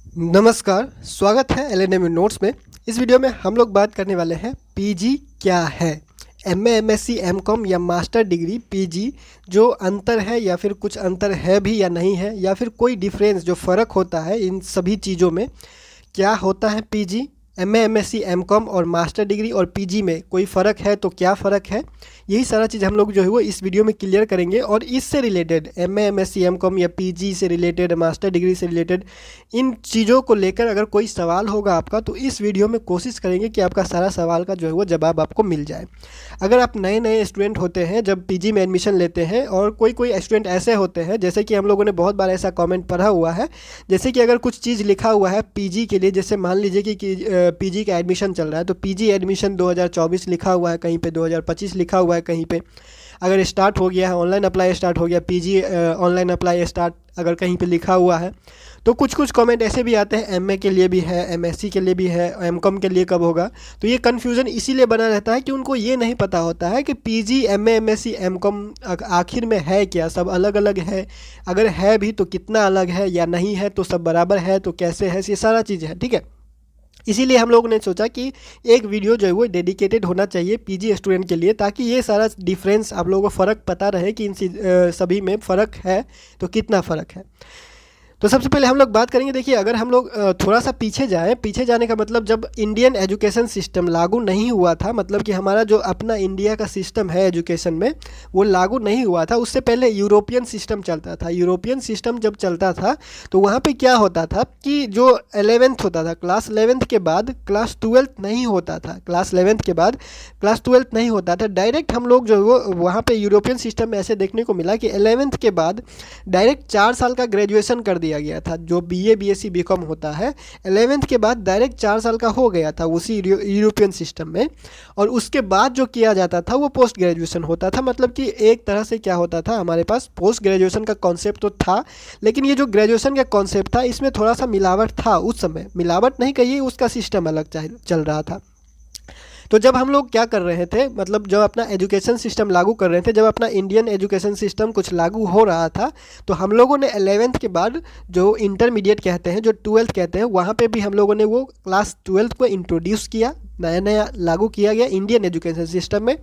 नमस्कार, स्वागत है एलएनएम नोट्स में। इस वीडियो में हम लोग बात करने वाले हैं पीजी क्या है। एमए, एमएससी, एमकॉम या मास्टर डिग्री पीजी जो अंतर है या फिर कुछ अंतर है भी या नहीं है, या फिर कोई डिफरेंस जो फ़र्क होता है इन सभी चीज़ों में, क्या होता है पीजी, एमए, एमएससी, एमकॉम और मास्टर डिग्री और पीजी में कोई फ़र्क है तो क्या फ़र्क है, यही सारा चीज़ हम लोग जो है वो इस वीडियो में क्लियर करेंगे। और इससे रिलेटेड एमए, एमएससी, एमकॉम या पीजी से रिलेटेड, मास्टर डिग्री से रिलेटेड इन चीज़ों को लेकर अगर कोई सवाल होगा आपका तो इस वीडियो में कोशिश करेंगे कि आपका सारा सवाल का जो है वो जवाब आपको मिल जाए। अगर आप नए नए स्टूडेंट होते हैं, जब पीजी में एडमिशन लेते हैं, और कोई कोई स्टूडेंट ऐसे होते हैं, जैसे कि हम लोगों ने बहुत बार ऐसा कमेंट पढ़ा हुआ है, जैसे कि अगर कुछ चीज़ लिखा हुआ है पीजी के लिए, जैसे मान लीजिए कि पीजी का एडमिशन चल रहा है तो पीजी एडमिशन 2024 लिखा हुआ है कहीं पे, 2025 लिखा हुआ है कहीं पे। अगर स्टार्ट हो गया है, ऑनलाइन अप्लाई स्टार्ट हो गया, पीजी ऑनलाइन अप्लाई स्टार्ट अगर कहीं पे लिखा हुआ है, तो कुछ कुछ कमेंट ऐसे भी आते हैं एमए के लिए भी है, एमएससी के लिए भी है, एमकॉम के लिए कब होगा। तो ये कन्फ्यूज़न इसीलिए बना रहता है कि उनको ये नहीं पता होता है कि पीजी, एमए, एमएससी, एमकॉम आखिर में है क्या, सब अलग अलग है। अगर है भी तो कितना अलग है, या नहीं है तो सब बराबर है तो कैसे है, ये सारा चीज़ है, ठीक है। इसीलिए हम लोगों ने सोचा कि एक वीडियो जो है वो डेडिकेटेड होना चाहिए पीजी स्टूडेंट के लिए, ताकि ये सारा डिफरेंस आप लोगों को फ़र्क पता रहे कि इन सभी में फ़र्क है तो कितना फ़र्क है। तो सबसे पहले हम लोग बात करेंगे, देखिए अगर हम लोग थोड़ा सा पीछे जाएं, पीछे जाने का मतलब जब इंडियन एजुकेशन सिस्टम लागू नहीं हुआ था, मतलब कि हमारा जो अपना इंडिया का सिस्टम है एजुकेशन में वो लागू नहीं हुआ था, उससे पहले यूरोपियन सिस्टम चलता था। यूरोपियन सिस्टम जब चलता था तो वहाँ पे क्या होता था कि जो 11th होता था, क्लास 11th के बाद क्लास 12th नहीं होता था, क्लास 11th के बाद क्लास 12th नहीं होता था, डायरेक्ट हम लोग जो है वो वहाँ पे यूरोपियन सिस्टम में ऐसे देखने को मिला कि 11th के बाद डायरेक्ट 4 साल का ग्रेजुएशन कर दिया गया था। जो बीए, बीएससी, बीकॉम होता है 11th के बाद डायरेक्ट 4 साल का हो गया था उसी यूरोपियन सिस्टम में। और उसके बाद जो किया जाता था वो पोस्ट ग्रेजुएशन होता था, मतलब कि एक तरह से क्या होता था, हमारे पास पोस्ट ग्रेजुएशन का कॉन्सेप्ट तो था, लेकिन ये जो ग्रेजुएशन का कॉन्सेप्ट था इसमें थोड़ा सा मिलावट था। उस समय मिलावट नहीं कहिए, उसका सिस्टम अलग चल रहा था। तो जब हम लोग क्या कर रहे थे, मतलब जब अपना एजुकेशन सिस्टम लागू कर रहे थे, जब अपना इंडियन एजुकेशन सिस्टम कुछ लागू हो रहा था, तो हम लोगों ने 11th के बाद जो इंटरमीडिएट कहते हैं, जो 12th कहते हैं, वहाँ पे भी हम लोगों ने वो क्लास 12th को इंट्रोड्यूस किया, नया नया लागू किया गया इंडियन एजुकेशन सिस्टम में।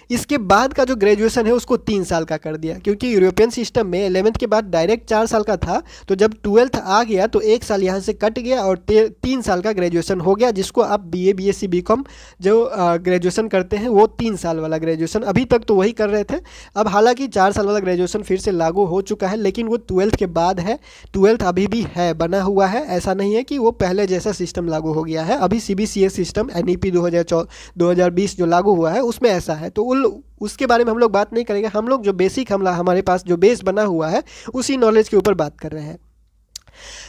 इसके बाद का जो ग्रेजुएशन है उसको 3 साल का कर दिया, क्योंकि यूरोपियन सिस्टम में 11th के बाद डायरेक्ट 4 साल का था, तो जब 12th आ गया तो 1 साल यहाँ से कट गया और 3 साल का ग्रेजुएशन हो गया, जिसको आप बीए, बीएससी, बीकॉम जो ग्रेजुएशन करते हैं वो 3 साल वाला ग्रेजुएशन। अभी तक तो वही कर रहे थे, अब हालांकि 4 साल वाला ग्रेजुएशन फिर से लागू हो चुका है, लेकिन वो 12th के बाद है। 12th अभी भी है, बना हुआ है, ऐसा नहीं है कि वो पहले जैसा सिस्टम लागू हो गया है। अभी सीबीसीएस सिस्टम एनईपी 2020 जो लागू हुआ है उसमें ऐसा है, तो उसके बारे में हम लोग बात नहीं करेंगे। हम लोग जो बेसिक हमारे पास जो बेस बना हुआ है उसी नॉलेज के ऊपर बात कर रहे हैं।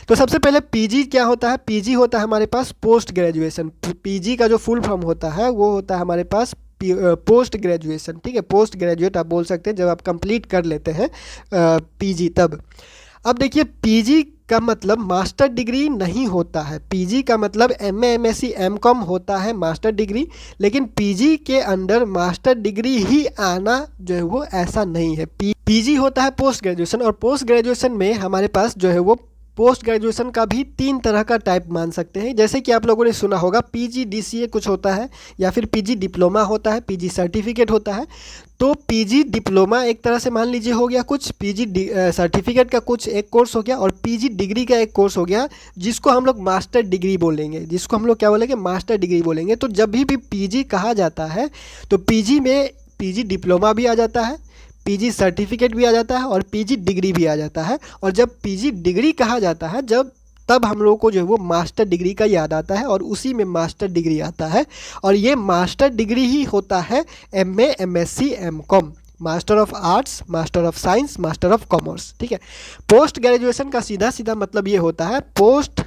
तो सबसे पहले पीजी क्या होता है। पीजी होता है हमारे पास पोस्ट ग्रेजुएशन। पीजी का जो फुल फॉर्म होता है वो होता है हमारे पास पोस्ट ग्रेजुएशन, ठीक है। पोस्ट ग्रेजुएट आप बोल सकते हैं जब आप कंप्लीट कर लेते हैं पीजी तब। अब देखिए पीजी का मतलब मास्टर डिग्री नहीं होता है। पीजी का मतलब एमए, एमएससी, एमकॉम होता है मास्टर डिग्री, लेकिन पीजी के अंडर मास्टर डिग्री ही आना जो है वो ऐसा नहीं है। पीजी होता है पोस्ट ग्रेजुएशन, और पोस्ट ग्रेजुएशन में हमारे पास जो है वो पोस्ट ग्रेजुएशन का भी 3 तरह का टाइप मान सकते हैं। जैसे कि आप लोगों ने सुना होगा पीजी डीसीए कुछ होता है, या फिर पीजी डिप्लोमा होता है, पीजी सर्टिफिकेट होता है। तो पीजी डिप्लोमा एक तरह से मान लीजिए हो गया कुछ, पीजी सर्टिफिकेट का कुछ एक कोर्स हो गया, और पीजी डिग्री का एक कोर्स हो गया, जिसको हम लोग मास्टर डिग्री बोलेंगे, जिसको हम लोग क्या बोलेंगे, मास्टर डिग्री बोलेंगे। तो जब भी पीजी कहा जाता है तो पीजी में पीजी डिप्लोमा भी आ जाता है, पीजी सर्टिफिकेट भी आ जाता है, और पीजी डिग्री भी आ जाता है। और जब पीजी डिग्री कहा जाता है तब हम लोग को जो है वो मास्टर डिग्री का याद आता है, और उसी में मास्टर डिग्री आता है। और ये मास्टर डिग्री ही होता है MA, MSc, MCom, master of arts, master of science, master of commerce, ठीक है। पोस्ट ग्रेजुएशन का सीधा सीधा मतलब ये होता है पोस्ट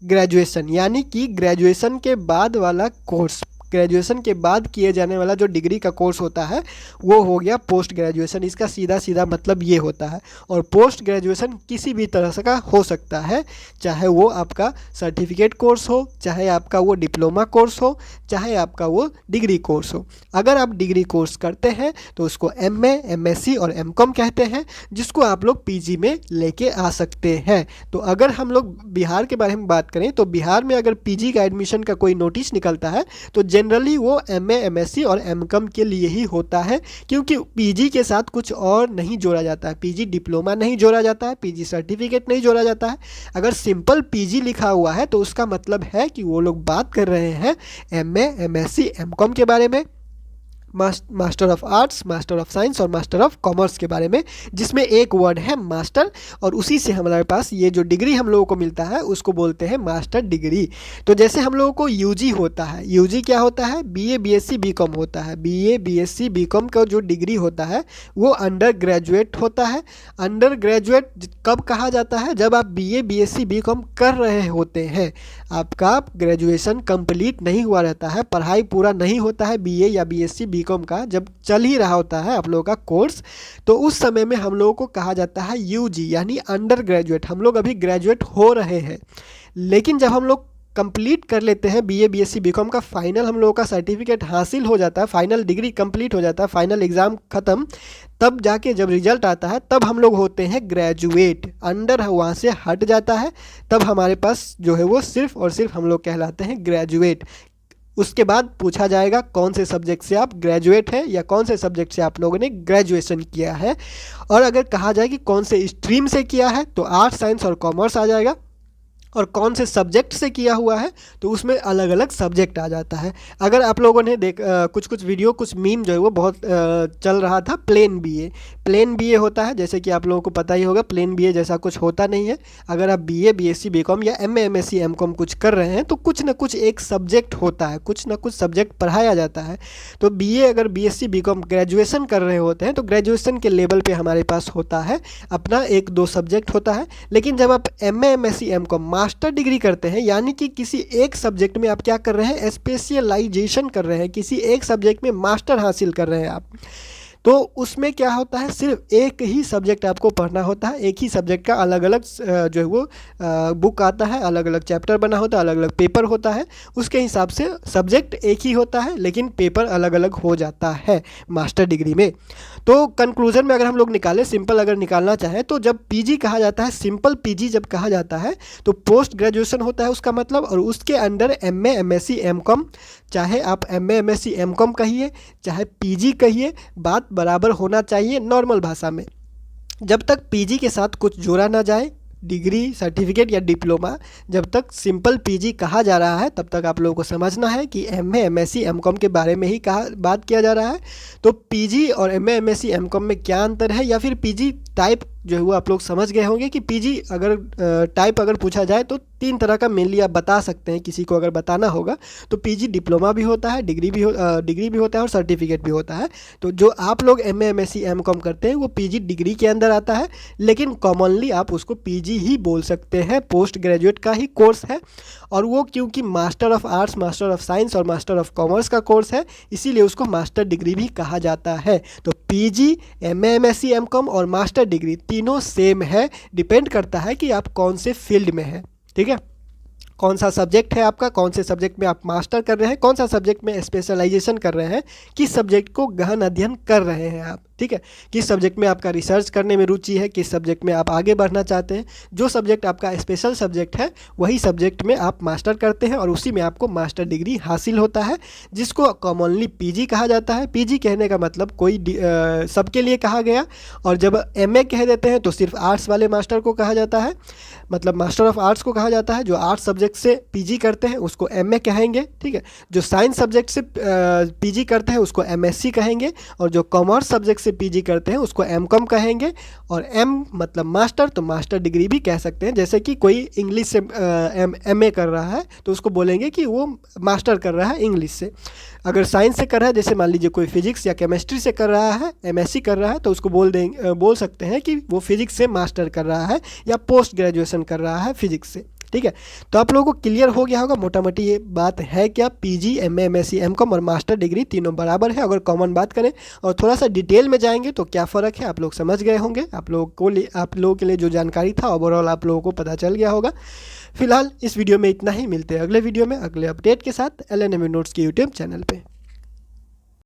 ग्रेजुएशन, यानी कि ग्रेजुएशन के बाद वाला कोर्स, ग्रेजुएशन के बाद किए जाने वाला जो डिग्री का कोर्स होता है वो हो गया पोस्ट ग्रेजुएशन। इसका सीधा सीधा मतलब ये होता है। और पोस्ट ग्रेजुएशन किसी भी तरह से का हो सकता है, चाहे वो आपका सर्टिफिकेट कोर्स हो, चाहे आपका वो डिप्लोमा कोर्स हो, चाहे आपका वो डिग्री कोर्स हो। अगर आप डिग्री कोर्स करते हैं तो उसको एमए, एमएससी और एमकॉम कहते हैं, जिसको आप लोग पीजी में लेके आ सकते हैं। तो अगर हम लोग बिहार के बारे में बात करें तो बिहार में अगर पीजी का एडमिशन का कोई नोटिस निकलता है तो जनरली वो एमए, एमएससी और एमकॉम के लिए ही होता है, क्योंकि पीजी के साथ कुछ और नहीं जोड़ा जाता है। पीजी डिप्लोमा नहीं जोड़ा जाता है, पीजी सर्टिफिकेट नहीं जोड़ा जाता है। अगर सिंपल पीजी लिखा हुआ है तो उसका मतलब है कि वो लोग बात कर रहे हैं एमए, एमएससी, एमकॉम के बारे में, master of arts, master of science और मास्टर ऑफ कॉमर्स के बारे में, जिसमें एक वर्ड है मास्टर, और उसी से हमारे पास ये जो डिग्री हम लोगों को मिलता है उसको बोलते हैं मास्टर डिग्री। तो जैसे हम लोगों को यूजी होता है, यूजी क्या होता है, बीए, बीएससी, बीकॉम होता है। बीए, बीएससी, बीकॉम का जो डिग्री होता है वो अंडर ग्रेजुएट होता है। अंडर ग्रेजुएट कब कहा जाता है, जब आप बीए, बीएससी, बीकॉम कर रहे होते हैं, आपका ग्रेजुएशन कंप्लीट नहीं हुआ रहता है, पढ़ाई पूरा नहीं होता है बीए या बीएससी, बीकॉम का जब चल ही रहा होता है आप लोगों का कोर्स, तो उस समय में हम लोगों को कहा जाता है यूजी, यानी अंडर ग्रेजुएट। हम लोग अभी ग्रेजुएट हो रहे हैं, लेकिन जब हम लोग कंप्लीट कर लेते हैं बीए, बीएससी, बीकॉम का फाइनल हम लोगों का सर्टिफिकेट हासिल हो जाता है, फाइनल डिग्री कंप्लीट हो जाता है, फाइनल एग्ज़ाम ख़त्म, तब जाके जब रिजल्ट आता है तब हम लोग होते हैं ग्रेजुएट। अंडर वहाँ से हट जाता है, तब हमारे पास जो है वो सिर्फ और सिर्फ हम लोग कहलाते हैं ग्रेजुएट। उसके बाद पूछा जाएगा कौन से सब्जेक्ट से आप ग्रेजुएट हैं या कौन से सब्जेक्ट से आप लोगों ने ग्रेजुएशन किया है। और अगर कहा जाए कि कौन से स्ट्रीम से किया है तो आर्ट्स, साइंस और कॉमर्स आ जाएगा, और कौन से सब्जेक्ट से किया हुआ है तो उसमें अलग अलग सब्जेक्ट आ जाता है। अगर आप लोगों ने कुछ वीडियो, कुछ मीम जो है वो बहुत चल रहा था, प्लेन बीए। प्लेन बीए होता है, जैसे कि आप लोगों को पता ही होगा, प्लेन बीए जैसा कुछ होता नहीं है। अगर आप बीए, बीएससी, बीकॉम या एमए, एमएससी, एमकॉम कुछ कर रहे हैं तो कुछ ना कुछ एक सब्जेक्ट होता है, कुछ ना कुछ सब्जेक्ट पढ़ाया जाता है। तो बीए, अगर बीएससी, बीकॉम ग्रेजुएशन कर रहे होते हैं तो ग्रेजुएशन के लेवल पे हमारे पास होता है अपना एक दो सब्जेक्ट होता है। लेकिन जब आप MA, MSc, MCom master degree करते हैं, यानी कि किसी एक सब्जेक्ट में आप क्या कर रहे हैं, स्पेशलाइजेशन कर रहे हैं, किसी एक सब्जेक्ट में मास्टर हासिल कर रहे हैं आप, तो उसमें क्या होता है, सिर्फ एक ही सब्जेक्ट आपको पढ़ना होता है। एक ही सब्जेक्ट का अलग अलग जो है वो बुक आता है, अलग अलग चैप्टर बना होता है, अलग अलग पेपर होता है। उसके हिसाब से सब्जेक्ट एक ही होता है लेकिन पेपर अलग अलग हो जाता है मास्टर डिग्री में। तो कंक्लूजन में अगर हम लोग निकालें, सिंपल अगर निकालना चाहें, तो जब पीजी कहा जाता है, सिंपल पीजी जब कहा जाता है तो पोस्ट ग्रेजुएशन होता है उसका मतलब, और उसके अंडर एमए, एमएससी, एमकॉम, चाहे आप एमए, एमएससी, एमकॉम कहिए, चाहे पीजी कहिए, बात बराबर होना चाहिए नॉर्मल भाषा में। जब तक पीजी के साथ कुछ जोड़ा ना जाए, डिग्री, सर्टिफिकेट या डिप्लोमा, जब तक सिंपल पीजी कहा जा रहा है तब तक आप लोगों को समझना है कि एमए, एमएससी, एमकॉम के बारे में ही बात किया जा रहा है। तो पीजी और एमए, एमएससी, एमकॉम में क्या अंतर है, या फिर पीजी टाइप जो है वो आप लोग समझ गए होंगे कि पीजी अगर टाइप अगर पूछा जाए तो 3 तरह का मेनली आप बता सकते हैं, किसी को अगर बताना होगा तो पीजी डिप्लोमा भी होता है, डिग्री भी होता है और सर्टिफिकेट भी होता है। तो जो आप लोग एमए, एमएससी, एमकॉम करते हैं वो पीजी डिग्री के अंदर आता है, लेकिन कॉमनली आप उसको पीजी ही बोल सकते हैं, पोस्ट ग्रेजुएट का ही कोर्स है। और वो क्योंकि master of arts, master of science और मास्टर ऑफ कॉमर्स का कोर्स है, इसीलिए उसको मास्टर डिग्री भी कहा जाता है। तो पीजी, एमए, एमएससी, एमकॉम और मास्टर डिग्री तीनों सेम है, डिपेंड करता है कि आप कौन से फील्ड में हैं। ठीक है, कौन सा सब्जेक्ट है आपका, कौन से सब्जेक्ट में आप मास्टर कर रहे हैं, कौन सा सब्जेक्ट में स्पेशलाइजेशन कर रहे हैं, किस सब्जेक्ट को गहन अध्ययन कर रहे हैं आप। ठीक है, किस सब्जेक्ट में आपका रिसर्च करने में रुचि है, किस सब्जेक्ट में आप आगे बढ़ना चाहते हैं। जो सब्जेक्ट आपका स्पेशल सब्जेक्ट है वही सब्जेक्ट में आप मास्टर करते हैं और उसी में आपको मास्टर डिग्री हासिल होता है, जिसको कॉमनली पीजी कहा जाता है। पीजी कहने का मतलब कोई सबके लिए कहा गया, और जब एमए कह देते हैं तो सिर्फ आर्ट्स वाले मास्टर को कहा जाता है, मतलब मास्टर ऑफ आर्ट्स को कहा जाता है। जो आर्ट्स सब्जेक्ट से पीजी करते हैं उसको एमए कहेंगे। ठीक है, जो साइंस सब्जेक्ट से पीजी करते हैं उसको एमएससी कहेंगे, और जो कॉमर्स सब्जेक्ट से पीजी करते हैं उसको एमकॉम कहेंगे। और एम मतलब मास्टर, तो मास्टर डिग्री भी कह सकते हैं। जैसे कि कोई इंग्लिश से एमए कर रहा है तो उसको बोलेंगे कि वो मास्टर कर रहा है इंग्लिश से। अगर साइंस से कर रहा है, जैसे मान लीजिए कोई फिजिक्स या केमिस्ट्री से कर रहा है, एमएससी कर रहा है, तो उसको बोल सकते हैं कि वो फिजिक्स से मास्टर कर रहा है या पोस्ट ग्रेजुएशन कर रहा है फिजिक्स से। ठीक है, तो आप लोगों को क्लियर हो गया होगा मोटा मोटी ये बात है क्या, पीजी, एमए, एमएससी, एमकॉम और मास्टर डिग्री तीनों बराबर है। अगर कॉमन बात करें और थोड़ा सा डिटेल में जाएंगे तो क्या फ़र्क है आप लोग समझ गए होंगे। आप लोगों के लिए जो जानकारी था ओवरऑल आप लोगों को पता चल गया होगा। फिलहाल इस वीडियो में इतना ही, मिलते हैं अगले वीडियो में अगले अपडेट के साथ LNMU नोट्स के यूट्यूब चैनल पे।